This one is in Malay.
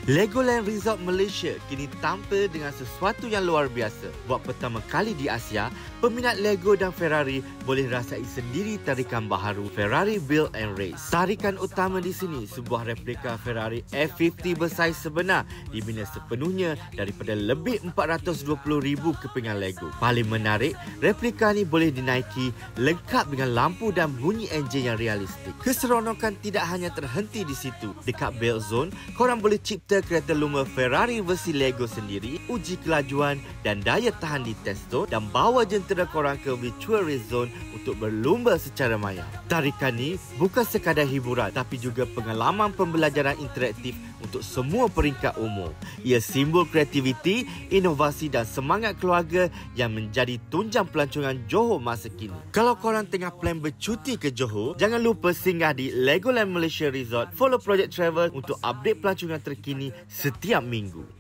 Legoland Resort Malaysia kini tampil dengan sesuatu yang luar biasa. Buat pertama kali di Asia, peminat Lego dan Ferrari boleh rasai sendiri tarikan baharu Ferrari Build and Race. Tarikan utama di sini sebuah replika Ferrari F50 bersaiz sebenar dibina sepenuhnya daripada lebih 420,000 kepingan Lego. Paling menarik, replika ni boleh dinaiki lengkap dengan lampu dan bunyi enjin yang realistik. Keseronokan tidak hanya terhenti di situ. Dekat Build Zone, korang boleh cipta kereta lumba Ferrari versi Lego sendiri, uji kelajuan dan daya tahan di test zone dan bawa jentera korang ke virtual race zone untuk berlumba secara maya. Tarikan ni bukan sekadar hiburan tapi juga pengalaman pembelajaran interaktif untuk semua peringkat umur. Ia simbol kreativiti, inovasi dan semangat keluarga yang menjadi tunjang pelancongan Johor masa kini. Kalau korang tengah plan bercuti ke Johor, jangan lupa singgah di Legoland Malaysia Resort. Follow Project Travel untuk update pelancongan terkini setiap minggu.